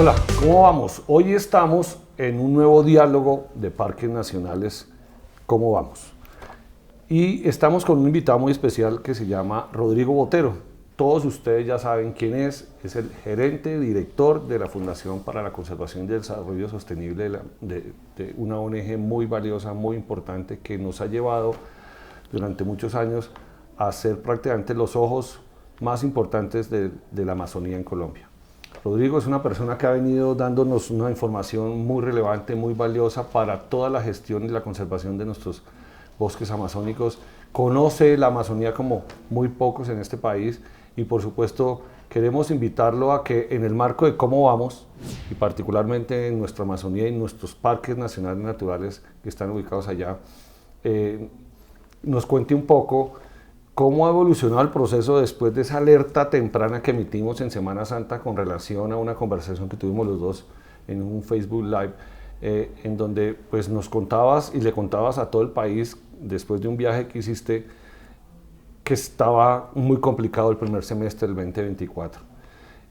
Hola, ¿cómo vamos? Hoy estamos en un nuevo diálogo de parques nacionales. ¿Cómo vamos? Y estamos con un invitado muy especial que se llama Rodrigo Botero. Todos ustedes ya saben quién es el gerente director de la Fundación para la Conservación y el Desarrollo Sostenible de una ONG muy valiosa, muy importante, que nos ha llevado durante muchos años a ser prácticamente los ojos más importantes de la Amazonía en Colombia. Rodrigo es una persona que ha venido dándonos una información muy relevante, muy valiosa para toda la gestión y la conservación de nuestros bosques amazónicos. Conoce la Amazonía como muy pocos en este país y por supuesto queremos invitarlo a que en el marco de cómo vamos, y particularmente en nuestra Amazonía y nuestros parques nacionales naturales que están ubicados allá, nos cuente un poco cómo ha evolucionado el proceso después de esa alerta temprana que emitimos en Semana Santa con relación a una conversación que tuvimos los dos en un Facebook Live, en donde pues, nos contabas y le contabas a todo el país, después de un viaje que hiciste, que estaba muy complicado el primer semestre del 2024.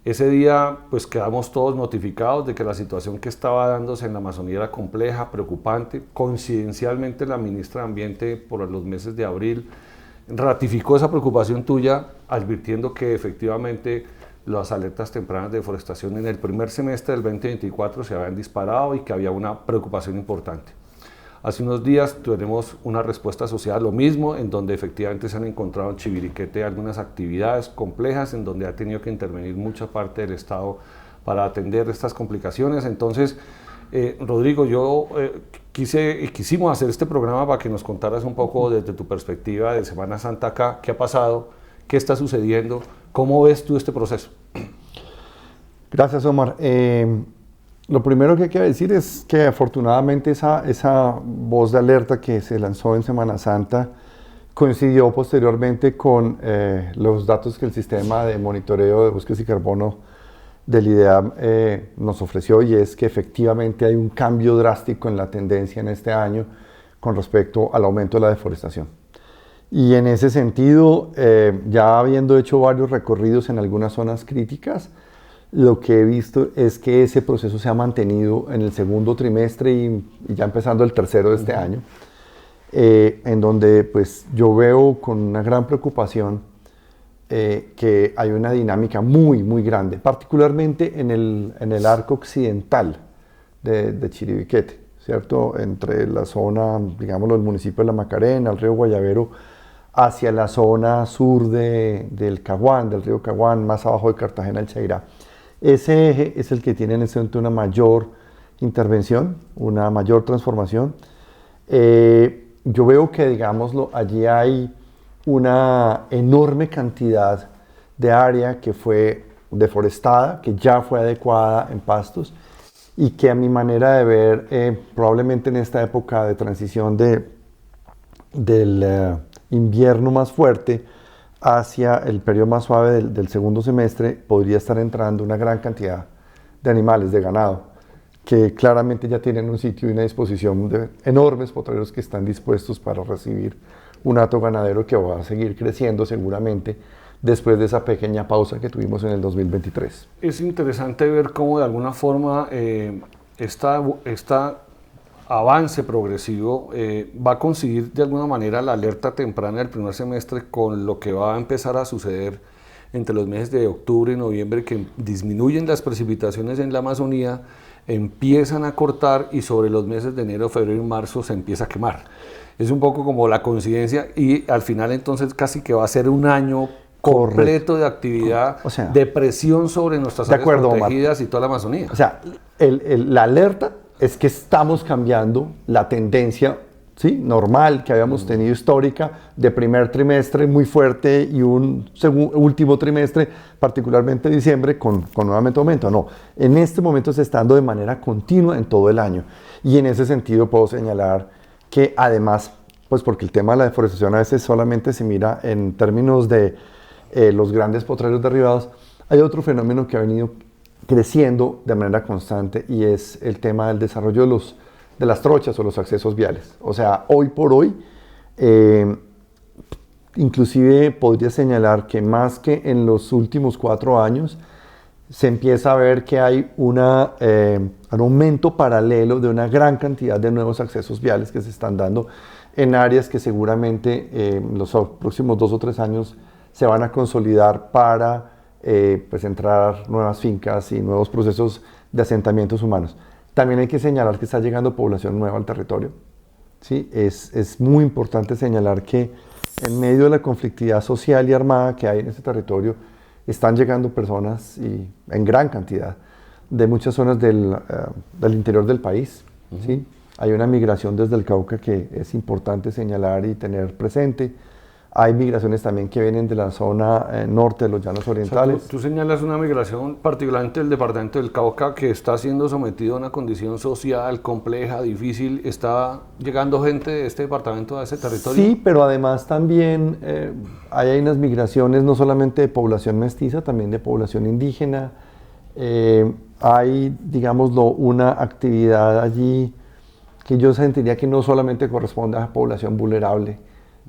Ese día pues quedamos todos notificados de que la situación que estaba dándose en la Amazonía era compleja, preocupante. Coincidencialmente la ministra de Ambiente por los meses de abril ratificó esa preocupación tuya, advirtiendo que efectivamente las alertas tempranas de deforestación en el primer semestre del 2024 se habían disparado y que había una preocupación importante. Hace unos días tuvimos una respuesta asociada a lo mismo, en donde efectivamente se han encontrado en Chiviriquete algunas actividades complejas, en donde ha tenido que intervenir mucha parte del Estado para atender estas complicaciones. Entonces, Rodrigo, yo quisimos hacer este programa para que nos contaras un poco desde tu perspectiva de Semana Santa acá, qué ha pasado, qué está sucediendo, cómo ves tú este proceso. Gracias, Omar. Lo primero que hay que decir es que afortunadamente esa voz de alerta que se lanzó en Semana Santa coincidió posteriormente con los datos que el sistema de monitoreo de bosques y carbono del IDEAM nos ofreció, y es que efectivamente hay un cambio drástico en la tendencia en este año con respecto al aumento de la deforestación. Y en ese sentido, ya habiendo hecho varios recorridos en algunas zonas críticas, lo que he visto es que ese proceso se ha mantenido en el segundo trimestre y ya empezando el tercero de este año, en donde pues yo veo con una gran preocupación que hay una dinámica muy grande, particularmente en el arco occidental de Chiribiquete, ¿cierto? Entre la zona, digámoslo, del municipio de La Macarena, el río Guayavero, hacia la zona sur del Caguán, del río Caguán, más abajo de Cartagena, el Chairá. Ese eje es el que tiene en este momento una mayor intervención, una mayor transformación. Yo veo que, digámoslo, allí hay una enorme cantidad de área que fue deforestada, que ya fue adecuada en pastos, y que a mi manera de ver, probablemente en esta época de transición del invierno más fuerte hacia el periodo más suave del segundo semestre, podría estar entrando una gran cantidad de animales, de ganado, que claramente ya tienen un sitio y una disposición de enormes potreros que están dispuestos para recibir un hato ganadero que va a seguir creciendo seguramente después de esa pequeña pausa que tuvimos en el 2023. Es interesante ver cómo de alguna forma esta avance progresivo va a coincidir de alguna manera la alerta temprana del primer semestre con lo que va a empezar a suceder entre los meses de octubre y noviembre, que disminuyen las precipitaciones en la Amazonía, empiezan a cortar, y sobre los meses de enero, febrero y marzo se empieza a quemar. Es un poco como la coincidencia, y al final entonces casi que va a ser un año completo de actividad, o sea, de presión sobre nuestras áreas protegidas, Omar, y toda la Amazonía. O sea, la alerta es que estamos cambiando la tendencia, ¿sí?, normal que habíamos tenido histórica de primer trimestre muy fuerte y un último trimestre, particularmente diciembre, con nuevamente aumento. No, en este momento se está dando de manera continua en todo el año, y en ese sentido puedo señalar que además, pues porque el tema de la deforestación a veces solamente se mira en términos de los grandes potreros derribados, hay otro fenómeno que ha venido creciendo de manera constante, y es el tema del desarrollo de las trochas o los accesos viales. O sea, hoy por hoy, inclusive podría señalar que más que en los últimos 4 años, se empieza a ver que hay un aumento paralelo de una gran cantidad de nuevos accesos viales que se están dando en áreas que seguramente en los próximos 2 o 3 años se van a consolidar para pues entrar nuevas fincas y nuevos procesos de asentamientos humanos. También hay que señalar que está llegando población nueva al territorio. ¿Sí? Es muy importante señalar que en medio de la conflictividad social y armada que hay en este territorio, están llegando personas y en gran cantidad de muchas zonas del interior del país. ¿Sí? Hay una migración desde el Cauca que es importante señalar y tener presente. Hay migraciones también que vienen de la zona norte de los llanos orientales. O sea, tú señalas una migración, particularmente del departamento del Cauca, que está siendo sometido a una condición social compleja, difícil. ¿Está llegando gente de este departamento a ese territorio? Sí, pero además también hay unas migraciones no solamente de población mestiza, también de población indígena. Hay, digámoslo, una actividad allí que yo sentiría que no solamente corresponde a población vulnerable,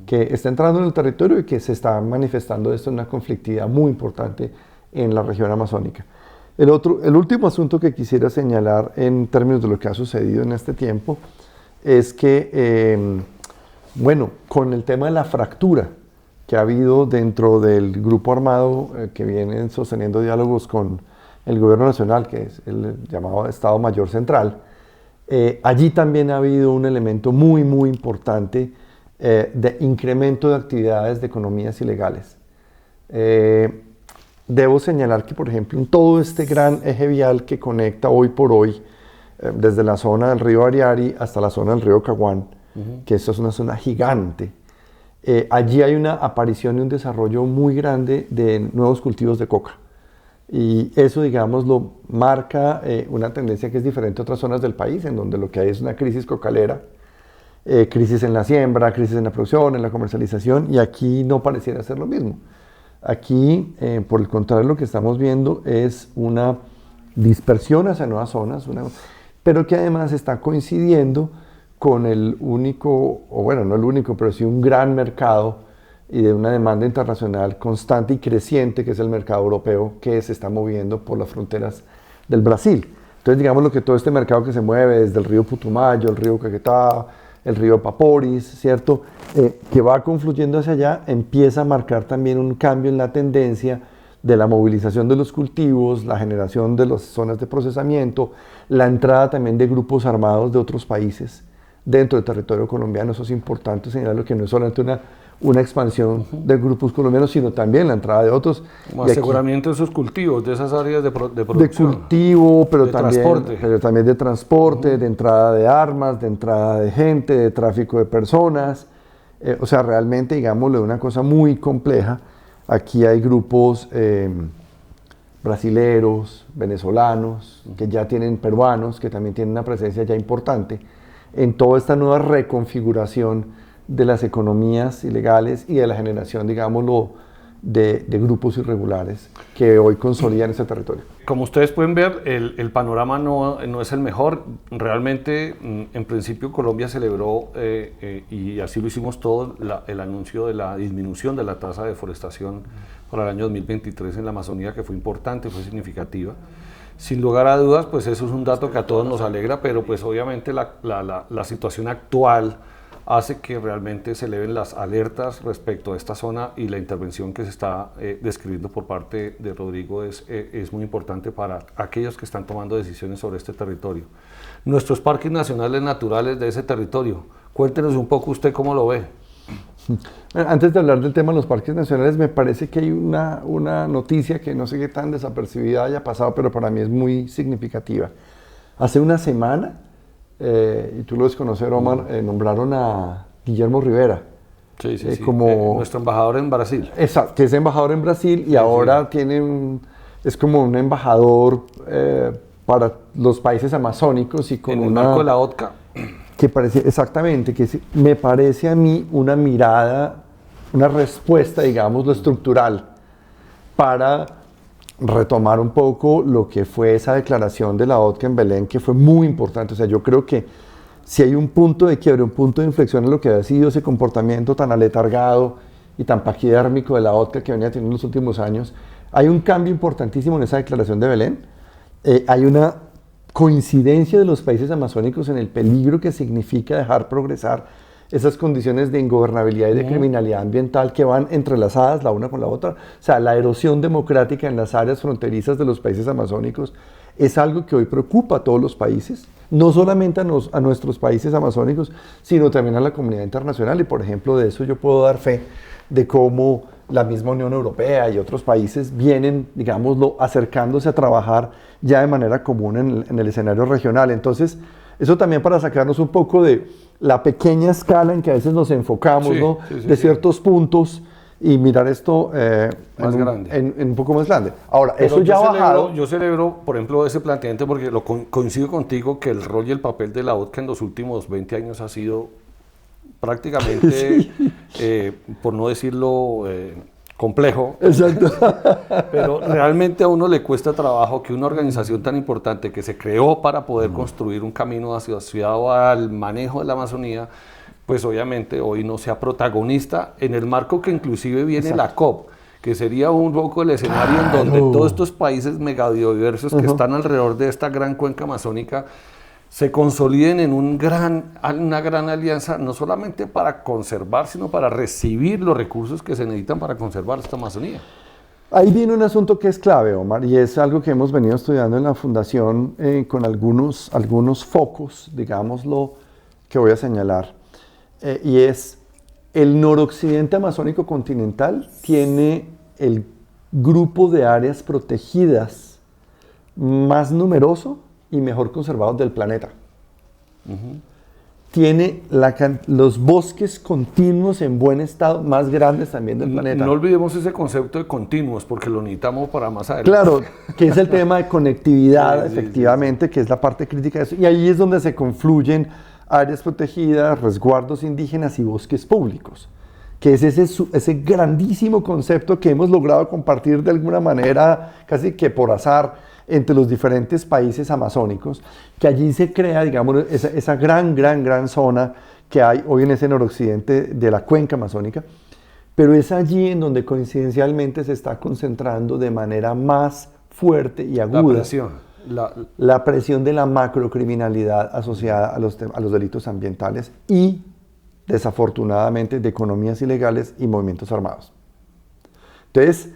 que está entrando en el territorio y que se está manifestando esto en una conflictividad muy importante en la región amazónica. El último asunto que quisiera señalar en términos de lo que ha sucedido en este tiempo es que, bueno, con el tema de la fractura que ha habido dentro del grupo armado que viene sosteniendo diálogos con el gobierno nacional, que es el llamado Estado Mayor Central, allí también ha habido un elemento muy, muy importante de incremento de actividades de economías ilegales. Debo señalar que, por ejemplo, en todo este gran eje vial que conecta hoy por hoy, desde la zona del río Ariari hasta la zona del río Caguán, que esto es una zona gigante, allí hay una aparición y un desarrollo muy grande de nuevos cultivos de coca. Y eso, digamos, lo marca una tendencia que es diferente a otras zonas del país, en donde lo que hay es una crisis cocalera, crisis en la siembra, crisis en la producción, en la comercialización, y aquí no pareciera ser lo mismo. Aquí, por el contrario, lo que estamos viendo es una dispersión hacia nuevas zonas, pero que además está coincidiendo con el único, o bueno, no el único, pero sí un gran mercado y de una demanda internacional constante y creciente, que es el mercado europeo, que se está moviendo por las fronteras del Brasil. Entonces, digamos lo que todo este mercado que se mueve desde el río Putumayo, el río Caquetá, el río Paporis, ¿cierto? Que va confluyendo hacia allá, empieza a marcar también un cambio en la tendencia de la movilización de los cultivos, la generación de las zonas de procesamiento, la entrada también de grupos armados de otros países dentro del territorio colombiano. Eso es importante señalarlo, que no es solamente una expansión de grupos colombianos, sino también la entrada de otros. Como aseguramiento de esos cultivos, de esas áreas de producción. De cultivo, pero de también de transporte, de entrada de armas, de entrada de gente, de tráfico de personas. O sea, realmente, digámoslo, una cosa muy compleja. Aquí hay grupos brasileros, venezolanos, que ya tienen peruanos, que también tienen una presencia ya importante en toda esta nueva reconfiguración de las economías ilegales y de la generación, digámoslo, de grupos irregulares que hoy consolidan ese territorio. Como ustedes pueden ver, el panorama no es el mejor. Realmente, en principio, Colombia celebró, y así lo hicimos todos, el anuncio de la disminución de la tasa de deforestación para el año 2023 en la Amazonía, que fue importante, fue significativa. Sin lugar a dudas, pues eso es un dato que a todos nos alegra, pero pues obviamente la situación actual hace que realmente se eleven las alertas respecto a esta zona, y la intervención que se está describiendo por parte de Rodrigo es muy importante para aquellos que están tomando decisiones sobre este territorio. Nuestros parques nacionales naturales de ese territorio, cuéntenos un poco usted cómo lo ve. Antes de hablar del tema de los parques nacionales, me parece que hay una noticia que no sé qué tan desapercibida haya pasado, pero para mí es muy significativa. Hace una semana, y tú lo debes conocer, Omar, nombraron a Guillermo Rivera. Sí, como nuestro embajador en Brasil. Exacto, que es embajador en Brasil y ahora es como un embajador para los países amazónicos y con en el marco de la OTCA. Que parece, exactamente, me parece a mí una mirada, una respuesta, digamos, lo estructural para retomar un poco lo que fue esa declaración de la OTCA en Belén, que fue muy importante. O sea, yo creo que si hay un punto de quiebre, un punto de inflexión en lo que ha sido ese comportamiento tan aletargado y tan paquidérmico de la OTCA que venía teniendo en los últimos años, Hay un cambio importantísimo en esa declaración de Belén. Hay una coincidencia de los países amazónicos en el peligro que significa dejar progresar esas condiciones de ingobernabilidad y de criminalidad ambiental que van entrelazadas la una con la otra. O sea, la erosión democrática en las áreas fronterizas de los países amazónicos es algo que hoy preocupa a todos los países, no solamente a nuestros países amazónicos, sino también a la comunidad internacional. Y por ejemplo, de eso yo puedo dar fe de cómo la misma Unión Europea y otros países vienen, digámoslo, acercándose a trabajar ya de manera común en el escenario regional. Entonces, eso también para sacarnos un poco de la pequeña escala en que a veces nos enfocamos, ¿no? De ciertos puntos y mirar esto más grande. En un poco más grande. Ahora, pero eso ya ha bajado. Yo celebro, por ejemplo, ese planteamiento porque coincido contigo que el rol y el papel de la OTCA en los últimos 20 años ha sido prácticamente, por no decirlo, complejo. Exacto. Pero realmente a uno le cuesta trabajo que una organización tan importante que se creó para poder construir un camino asociado al manejo de la Amazonía, pues obviamente hoy no sea protagonista en el marco que inclusive viene la COP, que sería un poco el escenario en donde todos estos países megadiversos que están alrededor de esta gran cuenca amazónica se consoliden en una gran alianza, no solamente para conservar, sino para recibir los recursos que se necesitan para conservar esta Amazonía. Ahí viene un asunto que es clave, Omar, y es algo que hemos venido estudiando en la Fundación con algunos focos, digámoslo, que voy a señalar. Y es el noroccidente amazónico continental tiene el grupo de áreas protegidas más numeroso y mejor conservados del planeta. Tiene los bosques continuos en buen estado más grandes también del planeta. No olvidemos ese concepto de continuos porque lo necesitamos para más adelante. Claro, que es el tema de conectividad, efectivamente, que es la parte crítica de eso. Y ahí es donde se confluyen áreas protegidas, resguardos indígenas y bosques públicos, que es ese grandísimo concepto que hemos logrado compartir de alguna manera, casi que por azar, entre los diferentes países amazónicos, que allí se crea, digamos, esa gran zona que hay hoy en ese noroccidente de la cuenca amazónica, pero es allí en donde coincidencialmente se está concentrando de manera más fuerte y aguda la presión de la macrocriminalidad asociada a los delitos ambientales y, desafortunadamente, de economías ilegales y movimientos armados. Entonces,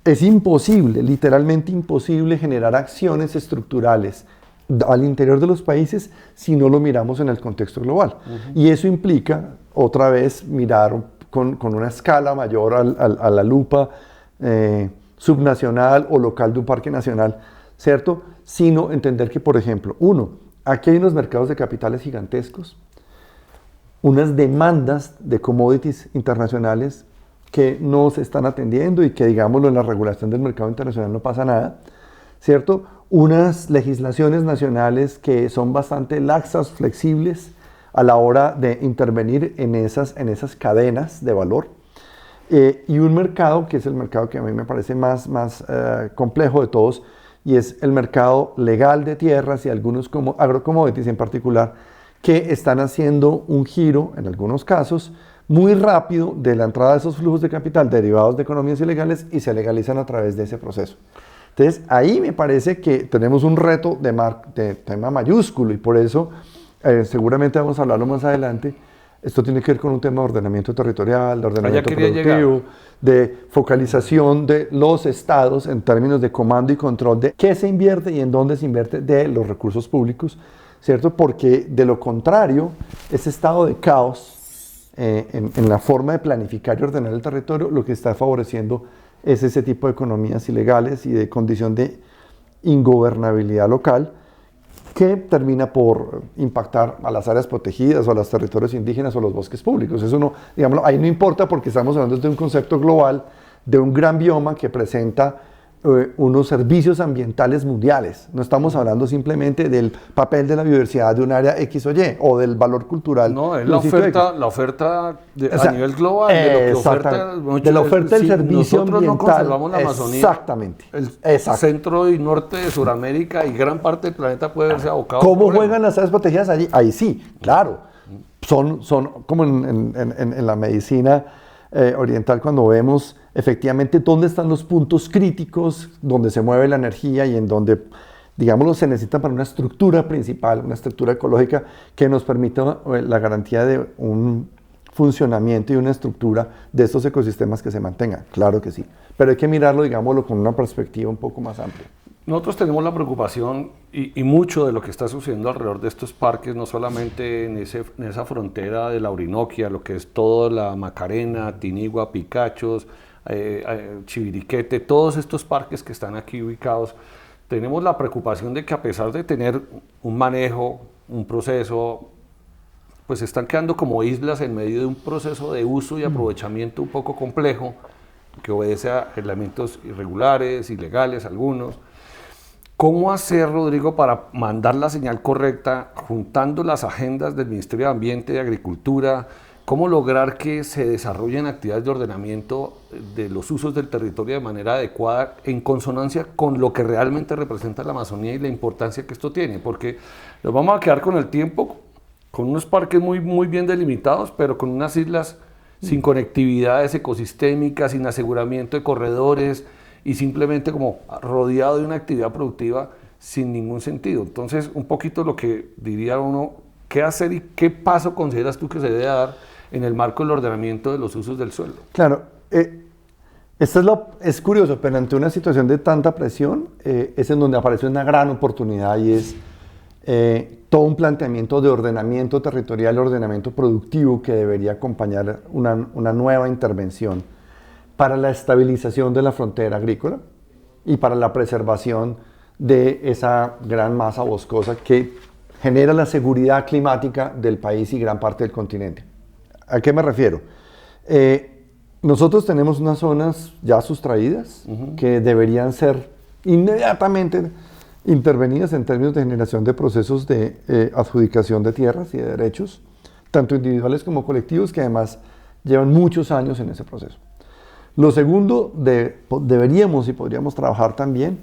es imposible, literalmente imposible, generar acciones estructurales al interior de los países si no lo miramos en el contexto global. Y eso implica, otra vez, mirar con una escala mayor a la lupa subnacional o local de un parque nacional, ¿cierto? Sino entender que, por ejemplo, aquí hay unos mercados de capitales gigantescos, unas demandas de commodities internacionales que no se están atendiendo y que, digámoslo, en la regulación del mercado internacional no pasa nada, ¿cierto? Unas legislaciones nacionales que son bastante laxas, flexibles a la hora de intervenir en esas cadenas de valor, y un mercado que es el mercado que a mí me parece más complejo de todos, y es el mercado legal de tierras y algunos como agrocommodities en particular, que están haciendo un giro, en algunos casos, muy rápido de la entrada de esos flujos de capital derivados de economías ilegales y se legalizan a través de ese proceso. Entonces, ahí me parece que tenemos un reto de tema mayúsculo y por eso, seguramente vamos a hablarlo más adelante, esto tiene que ver con un tema de ordenamiento territorial, de ordenamiento productivo, de focalización de los estados en términos de comando y control de qué se invierte y en dónde se invierte de los recursos públicos, ¿cierto? Porque de lo contrario, ese estado de caos en la forma de planificar y ordenar el territorio, lo que está favoreciendo es ese tipo de economías ilegales y de condición de ingobernabilidad local que termina por impactar a las áreas protegidas o a los territorios indígenas o los bosques públicos. Eso no, digámoslo, ahí no importa porque estamos hablando de un concepto global, de un gran bioma que presenta unos servicios ambientales mundiales. No estamos hablando simplemente del papel de la biodiversidad de un área X o Y o del valor cultural. No, es la oferta a nivel global de lo que oferta, de la oferta del servicio nosotros ambiental. No conservamos la Amazonía. Exactamente. El centro y norte de Sudamérica y gran parte del planeta puede verse abocado. ¿Cómo juegan las áreas protegidas allí? Ahí sí, claro. Son como en la medicina oriental, cuando vemos efectivamente dónde están los puntos críticos, donde se mueve la energía y en donde, digámoslo, se necesita para una estructura principal, una estructura ecológica que nos permita la garantía de un funcionamiento y una estructura de estos ecosistemas que se mantengan. Claro que sí, pero hay que mirarlo, digámoslo, con una perspectiva un poco más amplia. Nosotros tenemos la preocupación y mucho de lo que está sucediendo alrededor de estos parques, no solamente en esa frontera de la Orinoquia, lo que es toda la Macarena, Tinigua, Picachos, Chiviriquete, todos estos parques que están aquí ubicados. Tenemos la preocupación de que a pesar de tener un manejo, un proceso, pues están quedando como islas en medio de un proceso de uso y aprovechamiento un poco complejo, que obedece a elementos irregulares, ilegales algunos. ¿Cómo hacer, Rodrigo, para mandar la señal correcta, juntando las agendas del Ministerio de Ambiente y Agricultura? ¿Cómo lograr que se desarrollen actividades de ordenamiento de los usos del territorio de manera adecuada, en consonancia con lo que realmente representa la Amazonía y la importancia que esto tiene? Porque nos vamos a quedar con el tiempo, con unos parques muy bien delimitados, pero con unas islas sin conectividades ecosistémicas, sin aseguramiento de corredores, y simplemente como rodeado de una actividad productiva sin ningún sentido. Entonces, un poquito lo que diría uno, ¿qué hacer y qué paso consideras tú que se debe dar en el marco del ordenamiento de los usos del suelo? Claro, es curioso, pero ante una situación de tanta presión, es en donde aparece una gran oportunidad y es todo un planteamiento de ordenamiento territorial, ordenamiento productivo que debería acompañar una nueva intervención para la estabilización de la frontera agrícola y para la preservación de esa gran masa boscosa que genera la seguridad climática del país y gran parte del continente. ¿A qué me refiero? Nosotros tenemos unas zonas ya sustraídas que deberían ser inmediatamente intervenidas en términos de generación de procesos de adjudicación de tierras y de derechos, tanto individuales como colectivos, que además llevan muchos años en ese proceso. Lo segundo, deberíamos y podríamos trabajar también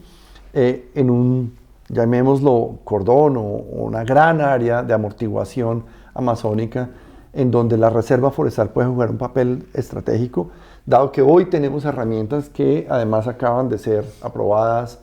en un, llamémoslo, cordón o una gran área de amortiguación amazónica en donde la reserva forestal puede jugar un papel estratégico, dado que hoy tenemos herramientas que además acaban de ser aprobadas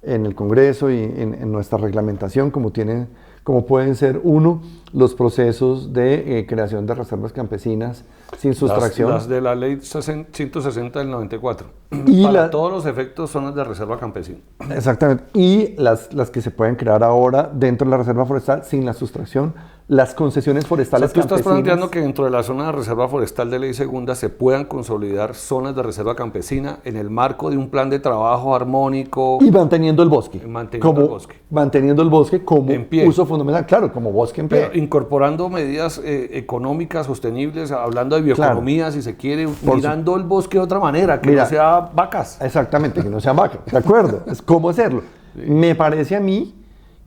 en el Congreso y en nuestra reglamentación, como pueden ser, uno, los procesos de creación de reservas campesinas sin sustracción. Las de la ley 160 del 94. Y para todos los efectos son las de reserva campesina. Exactamente. Y las que se pueden crear ahora dentro de la reserva forestal sin la sustracción. Las concesiones forestales campesinas. Tú estás planteando que dentro de la zona de reserva forestal de ley segunda se puedan consolidar zonas de reserva campesina en el marco de un plan de trabajo armónico. Y manteniendo el bosque. Manteniendo el bosque como uso fundamental, claro, como bosque en pie. Pero incorporando medidas económicas, sostenibles, hablando de bioeconomía, si se quiere, mirando el bosque de otra manera, que no sea vacas. Exactamente, que no sean vacas, de acuerdo. Es cómo hacerlo. Sí. Me parece a mí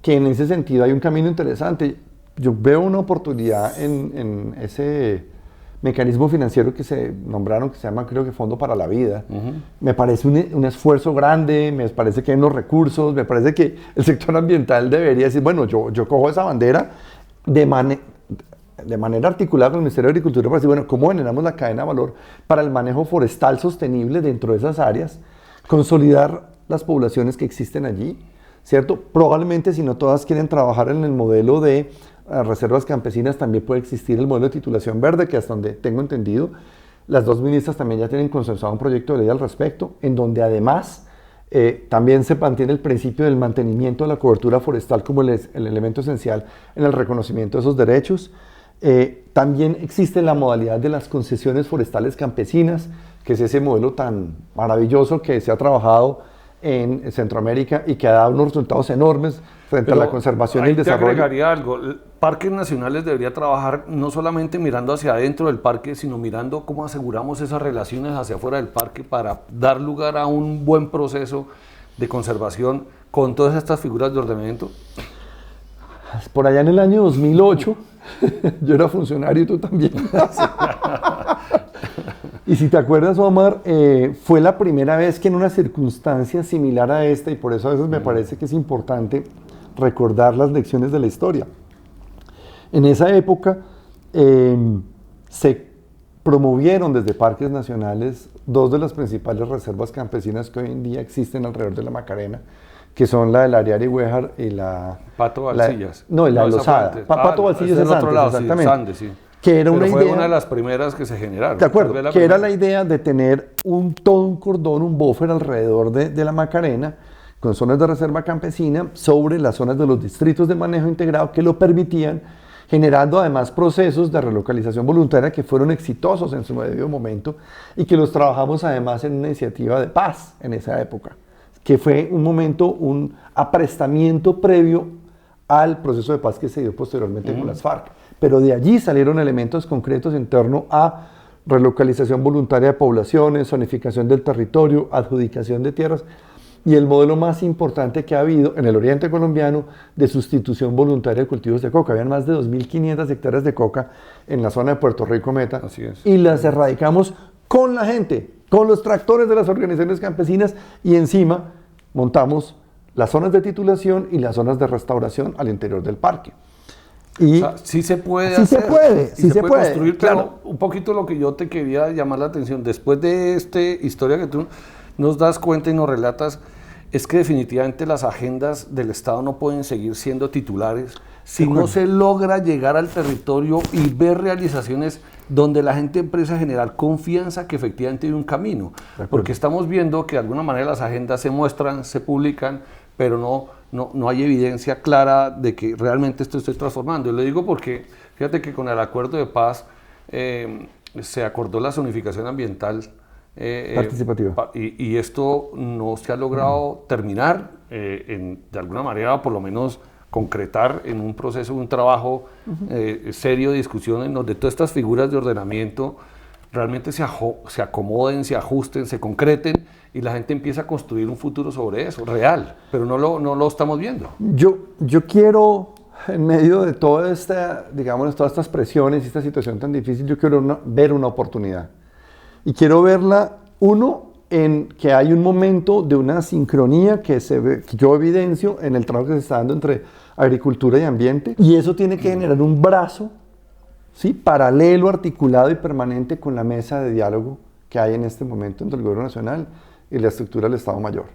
que en ese sentido hay un camino interesante. Yo veo una oportunidad en ese mecanismo financiero que se nombraron, que se llama, creo que Fondo para la Vida. Me parece un esfuerzo grande, me parece que hay unos recursos, me parece que el sector ambiental debería decir, bueno, yo cojo esa bandera de manera articulada con el Ministerio de Agricultura para decir, bueno, ¿cómo generamos la cadena de valor para el manejo forestal sostenible dentro de esas áreas? Consolidar las poblaciones que existen allí, ¿cierto? Probablemente, si no todas quieren trabajar en el modelo de reservas campesinas, también puede existir el modelo de titulación verde, que hasta donde tengo entendido, las dos ministras también ya tienen consensuado un proyecto de ley al respecto, en donde además también se mantiene el principio del mantenimiento de la cobertura forestal como el elemento esencial en el reconocimiento de esos derechos. También existe la modalidad de las concesiones forestales campesinas, que es ese modelo tan maravilloso que se ha trabajado en Centroamérica y que ha dado unos resultados enormes frente a la conservación y el desarrollo. Te agregaría algo, Parques Nacionales debería trabajar no solamente mirando hacia adentro del parque, sino mirando cómo aseguramos esas relaciones hacia afuera del parque para dar lugar a un buen proceso de conservación con todas estas figuras de ordenamiento. Por allá en el año 2008, yo era funcionario y tú también. Y si te acuerdas, Omar, fue la primera vez que en una circunstancia similar a esta, y por eso a veces me parece que es importante recordar las lecciones de la historia. En esa época se promovieron desde parques nacionales dos de las principales reservas campesinas que hoy en día existen alrededor de la Macarena, que son la del Ariari Güejar y la... Pato Valsillas. No, y la de Lozada. Pato Valsillas es otro lado, exactamente. Sí, Andes, sí. Que era Pero una fue idea, una de las primeras que se generaron. de acuerdo, que era la idea de tener todo un cordón, un buffer alrededor de la Macarena, con zonas de reserva campesina, sobre las zonas de los distritos de manejo integrado que lo permitían, generando además procesos de relocalización voluntaria que fueron exitosos en su debido momento y que los trabajamos además en una iniciativa de paz en esa época, que fue un momento, un aprestamiento previo al proceso de paz que se dio posteriormente con las FARC. Pero de allí salieron elementos concretos en torno a relocalización voluntaria de poblaciones, zonificación del territorio, adjudicación de tierras y el modelo más importante que ha habido en el oriente colombiano de sustitución voluntaria de cultivos de coca. Habían más de 2.500 hectáreas de coca en la zona de Puerto Rico Meta. Así es. Y las erradicamos con la gente, con los tractores de las organizaciones campesinas y encima montamos las zonas de titulación y las zonas de restauración al interior del parque. Y o sea, sí se puede sí hacer, sí se puede construir, claro. Pero un poquito lo que yo te quería llamar la atención, después de esta historia que tú nos das cuenta y nos relatas, es que definitivamente las agendas del Estado no pueden seguir siendo titulares si no se logra llegar al territorio y ver realizaciones donde la gente empieza a generar confianza que efectivamente hay un camino. Porque estamos viendo que de alguna manera las agendas se muestran, se publican, pero no hay evidencia clara de que realmente esto esté transformando. Y lo digo porque, fíjate que con el acuerdo de paz se acordó la zonificación ambiental participativa. Y esto no se ha logrado terminar, de alguna manera, por lo menos concretar en un proceso, un trabajo serio de discusión en donde todas estas figuras de ordenamiento realmente se acomoden, se ajusten, se concreten y la gente empieza a construir un futuro sobre eso, real, pero no lo estamos viendo. Yo quiero, en medio de toda esta, digamos, todas estas presiones y esta situación tan difícil, yo quiero ver una oportunidad. Y quiero verla, en que hay un momento de una sincronía que yo evidencio en el trabajo que se está dando entre agricultura y ambiente, y eso tiene que generar un brazo, ¿sí?, paralelo, articulado y permanente con la mesa de diálogo que hay en este momento entre el Gobierno Nacional y la estructura del Estado Mayor.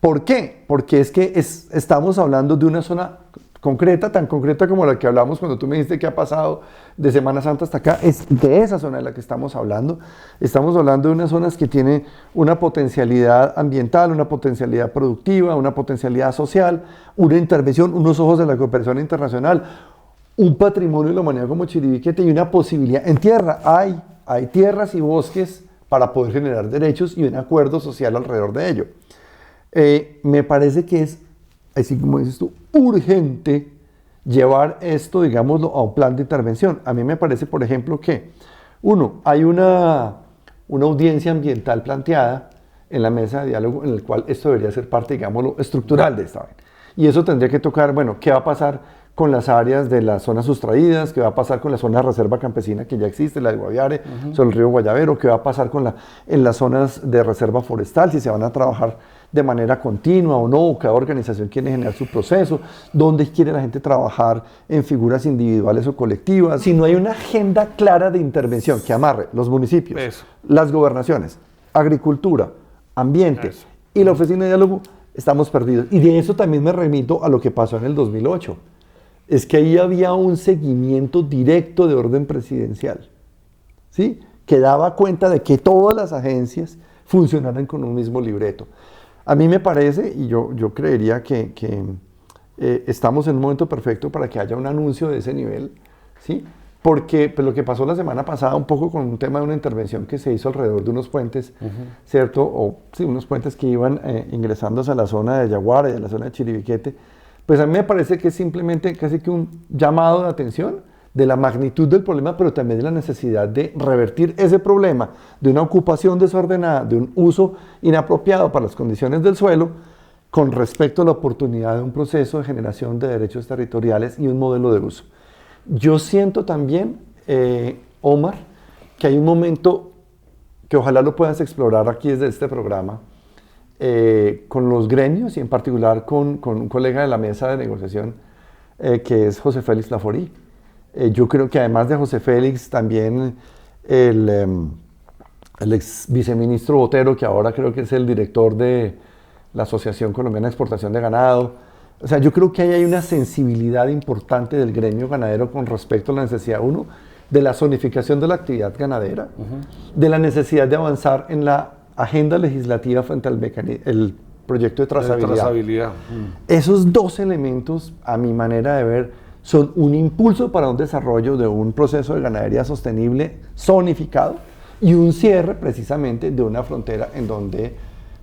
¿Por qué? Porque es que estamos hablando de una zona concreta, tan concreta como la que hablamos cuando tú me dijiste que ha pasado de Semana Santa hasta acá, es de esa zona de la que estamos hablando. Estamos hablando de unas zonas que tienen una potencialidad ambiental, una potencialidad productiva, una potencialidad social, una intervención, unos ojos de la cooperación internacional, un patrimonio de la humanidad como Chiribiquete y una posibilidad. En tierra hay tierras y bosques para poder generar derechos y un acuerdo social alrededor de ello. Me parece que es, así como dices tú, urgente llevar esto, digámoslo, a un plan de intervención. A mí me parece, por ejemplo, que, hay una audiencia ambiental planteada en la mesa de diálogo en el cual esto debería ser parte, digámoslo, estructural de esta vaina. Y eso tendría que tocar, bueno, ¿qué va a pasar con las áreas de las zonas sustraídas? ¿Qué va a pasar con la zona de reserva campesina que ya existe, la de Guaviare, sobre el río Guayavero? ¿Qué va a pasar en las zonas de reserva forestal? Si se van a trabajar de manera continua o no, cada organización quiere generar su proceso, dónde quiere la gente trabajar en figuras individuales o colectivas. Si no hay una agenda clara de intervención que amarre los municipios, las gobernaciones, agricultura, ambiente y la oficina de diálogo, estamos perdidos. Y de eso también me remito a lo que pasó en el 2008. Es que ahí había un seguimiento directo de orden presidencial, ¿sí?, que daba cuenta de que todas las agencias funcionaran con un mismo libreto. A mí me parece, y yo creería que estamos en un momento perfecto para que haya un anuncio de ese nivel, ¿sí? Porque pues, lo que pasó la semana pasada, un poco con un tema de una intervención que se hizo alrededor de unos puentes, ¿cierto? O sí, unos puentes que iban ingresando hacia la zona de Yaguara y a la zona de Chiribiquete, pues a mí me parece que es simplemente casi que un llamado de atención de la magnitud del problema, pero también de la necesidad de revertir ese problema de una ocupación desordenada, de un uso inapropiado para las condiciones del suelo, con respecto a la oportunidad de un proceso de generación de derechos territoriales y un modelo de uso. Yo siento también, Omar, que hay un momento que ojalá lo puedas explorar aquí desde este programa, con los gremios y en particular con un colega de la mesa de negociación, que es José Félix Laforí. Yo creo que además de José Félix, también el ex viceministro Botero, que ahora creo que es el director de la Asociación Colombiana de Exportación de Ganado. O sea, yo creo que ahí hay una sensibilidad importante del gremio ganadero con respecto a la necesidad, uno, de la zonificación de la actividad ganadera, de la necesidad de avanzar en la agenda legislativa frente al el proyecto de trazabilidad. Esos dos elementos, a mi manera de ver, son un impulso para un desarrollo de un proceso de ganadería sostenible zonificado y un cierre precisamente de una frontera en donde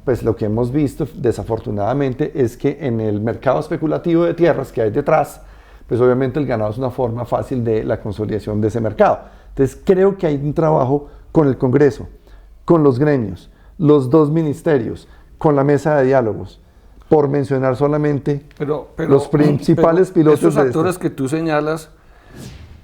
pues lo que hemos visto desafortunadamente es que en el mercado especulativo de tierras que hay detrás, pues obviamente el ganado es una forma fácil de la consolidación de ese mercado. Entonces creo que hay un trabajo con el Congreso, con los gremios, los dos ministerios, con la mesa de diálogos, por mencionar solamente los principales pilotos. Estos actores que tú señalas,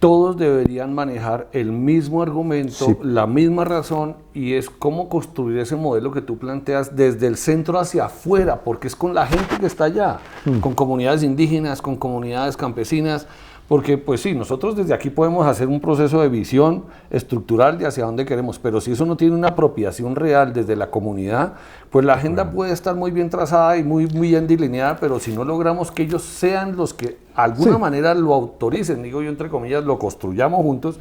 todos deberían manejar el mismo argumento, sí, la misma razón, y es cómo construir ese modelo que tú planteas desde el centro hacia afuera, porque es con la gente que está allá, con comunidades indígenas, con comunidades campesinas, porque pues sí, nosotros desde aquí podemos hacer un proceso de visión estructural de hacia dónde queremos, pero si eso no tiene una apropiación real desde la comunidad, pues la agenda puede estar muy bien trazada y muy bien delineada, pero si no logramos que ellos sean los que de alguna manera lo autoricen, digo yo entre comillas, lo construyamos juntos,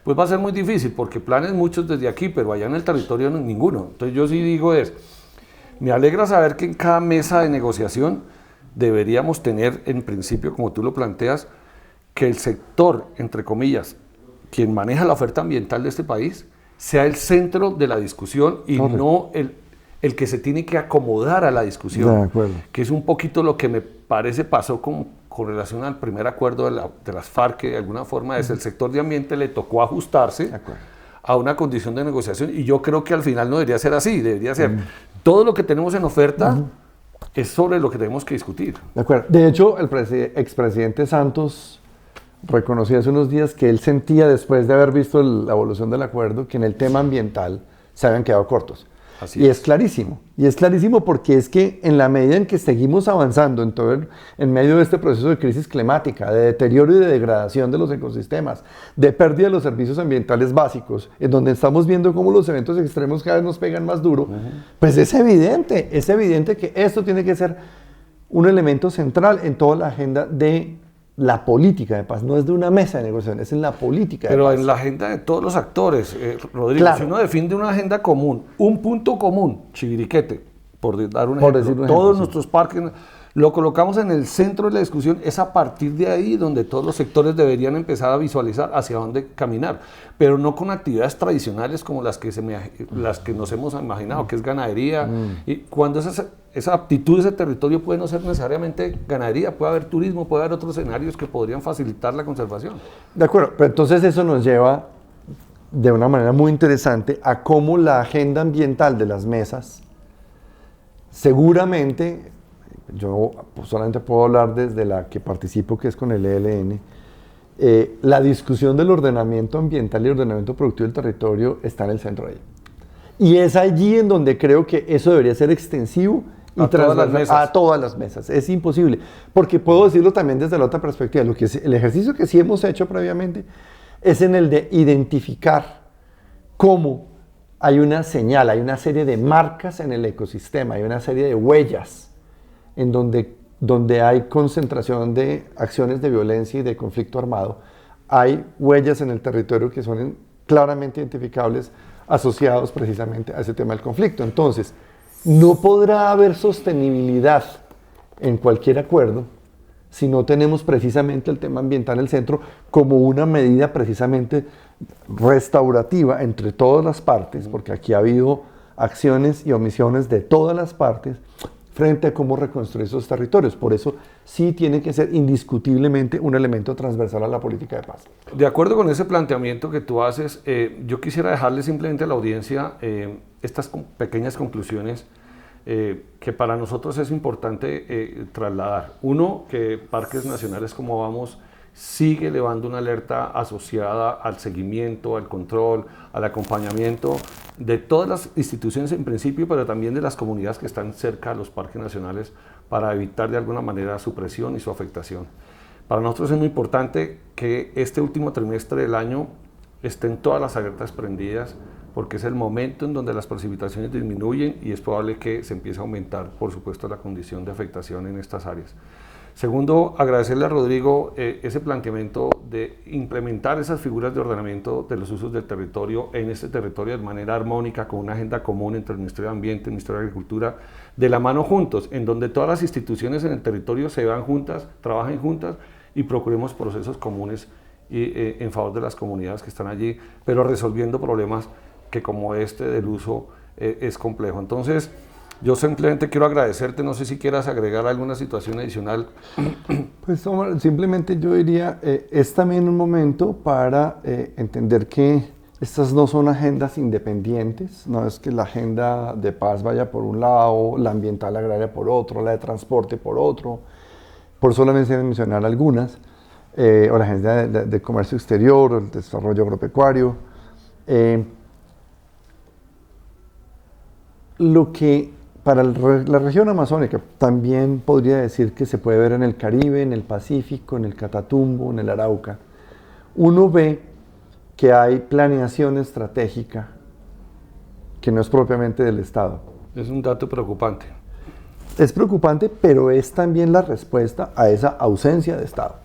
pues va a ser muy difícil, porque planes muchos desde aquí, pero allá en el territorio no, ninguno. Entonces yo sí digo me alegra saber que en cada mesa de negociación deberíamos tener en principio, como tú lo planteas, que el sector, entre comillas, quien maneja la oferta ambiental de este país, sea el centro de la discusión y no el que se tiene que acomodar a la discusión, que es un poquito lo que me parece pasó con relación al primer acuerdo de las FARC, que de alguna forma es el sector de ambiente le tocó ajustarse a una condición de negociación, y yo creo que al final no debería ser así, debería ser todo lo que tenemos en oferta es sobre lo que tenemos que discutir. De acuerdo. De hecho, el expresidente Santos reconocí hace unos días que él sentía, después de haber visto la evolución del acuerdo, que en el tema ambiental se habían quedado cortos. Y es clarísimo porque es que en la medida en que seguimos avanzando en medio de este proceso de crisis climática, de deterioro y de degradación de los ecosistemas, de pérdida de los servicios ambientales básicos, en donde estamos viendo cómo los eventos extremos cada vez nos pegan más duro, pues es evidente que esto tiene que ser un elemento central en toda la agenda de la política de paz. No es de una mesa de negociación, es en la política de paz. Pero en la agenda de todos los actores, Rodrigo, si uno define una agenda común, un punto común, Chiviriquete, por dar un ejemplo, todos nuestros parques, lo colocamos en el centro de la discusión, es a partir de ahí donde todos los sectores deberían empezar a visualizar hacia dónde caminar, pero no con actividades tradicionales como las que nos hemos imaginado, que es ganadería, y cuando esa aptitud de ese territorio puede no ser necesariamente ganadería, puede haber turismo, puede haber otros escenarios que podrían facilitar la conservación. De acuerdo, pero entonces eso nos lleva de una manera muy interesante a cómo la agenda ambiental de las mesas, seguramente, yo solamente puedo hablar desde la que participo, que es con el ELN, la discusión del ordenamiento ambiental y ordenamiento productivo del territorio está en el centro de ella. Y es allí en donde creo que eso debería ser extensivo y a todas las mesas. Es imposible, porque puedo decirlo también desde la otra perspectiva. El ejercicio que sí hemos hecho previamente es en el de identificar cómo hay una señal, hay una serie de marcas en el ecosistema, hay una serie de huellas en donde hay concentración de acciones de violencia y de conflicto armado. Hay huellas en el territorio que son claramente identificables, asociados precisamente a ese tema del conflicto. Entonces, no podrá haber sostenibilidad en cualquier acuerdo si no tenemos precisamente el tema ambiental en el centro como una medida precisamente restaurativa entre todas las partes, porque aquí ha habido acciones y omisiones de todas las partes frente a cómo reconstruir esos territorios. Por eso sí tiene que ser indiscutiblemente un elemento transversal a la política de paz. De acuerdo con ese planteamiento que tú haces, yo quisiera dejarle simplemente a la audiencia estas pequeñas conclusiones que para nosotros es importante trasladar. Uno, que Parques Nacionales como Vamos sigue elevando una alerta asociada al seguimiento, al control, al acompañamiento de todas las instituciones en principio, pero también de las comunidades que están cerca de los parques nacionales para evitar de alguna manera su presión y su afectación. Para nosotros es muy importante que este último trimestre del año estén todas las alertas prendidas, porque es el momento en donde las precipitaciones disminuyen y es probable que se empiece a aumentar, por supuesto, la condición de afectación en estas áreas. Segundo, agradecerle a Rodrigo ese planteamiento de implementar esas figuras de ordenamiento de los usos del territorio en este territorio de manera armónica, con una agenda común entre el Ministerio de Ambiente, el Ministerio de Agricultura, de la mano juntos, en donde todas las instituciones en el territorio se vean juntas, trabajen juntas y procuremos procesos comunes en favor de las comunidades que están allí, pero resolviendo problemas que como este del uso es complejo. Entonces, yo simplemente quiero agradecerte, no sé si quieras agregar alguna situación adicional. Pues Omar, simplemente yo diría, es también un momento para entender que estas no son agendas independientes, no es que la agenda de paz vaya por un lado, la ambiental agraria por otro, la de transporte por otro, por solamente mencionar algunas, o la agenda de comercio exterior, o el desarrollo agropecuario. Lo que para la región amazónica también podría decir que se puede ver en el Caribe, en el Pacífico, en el Catatumbo, en el Arauca. Uno ve que hay planeación estratégica que no es propiamente del Estado. Es un dato preocupante. Es preocupante, pero es también la respuesta a esa ausencia de Estado.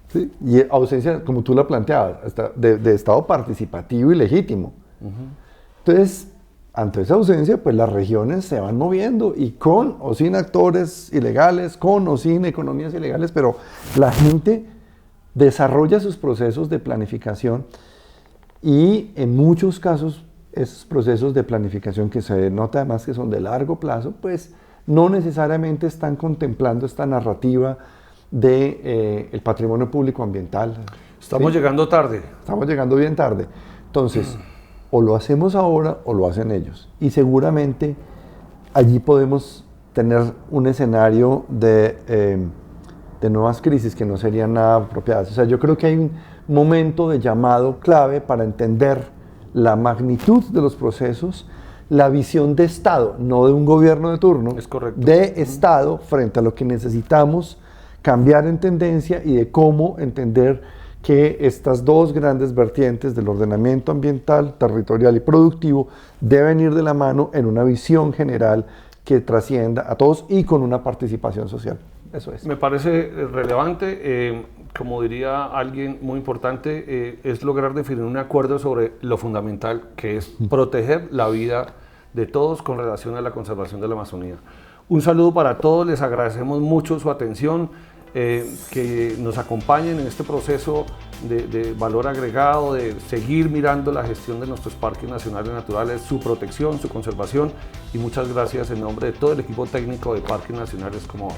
¿Sí? Y ausencia, como tú la planteabas, de Estado participativo y legítimo. Entonces, ante esa ausencia, pues las regiones se van moviendo y con o sin actores ilegales, con o sin economías ilegales, pero la gente desarrolla sus procesos de planificación y en muchos casos esos procesos de planificación que se nota además que son de largo plazo, pues no necesariamente están contemplando esta narrativa de el patrimonio público ambiental. Estamos llegando tarde. Estamos llegando bien tarde. Entonces, o lo hacemos ahora o lo hacen ellos. Y seguramente allí podemos tener un escenario de nuevas crisis que no serían nada apropiadas. O sea, yo creo que hay un momento de llamado clave para entender la magnitud de los procesos, la visión de Estado, no de un gobierno de turno, Es correcto. de Estado frente a lo que necesitamos cambiar en tendencia y de cómo entender que estas dos grandes vertientes del ordenamiento ambiental, territorial y productivo deben ir de la mano en una visión general que trascienda a todos y con una participación social. Eso es. Me parece relevante, como diría alguien muy importante, es lograr definir un acuerdo sobre lo fundamental, que es proteger la vida de todos con relación a la conservación de la Amazonía. Un saludo para todos, les agradecemos mucho su atención. Que nos acompañen en este proceso de valor agregado, de seguir mirando la gestión de nuestros parques nacionales naturales, su protección, su conservación, y muchas gracias en nombre de todo el equipo técnico de Parques Nacionales como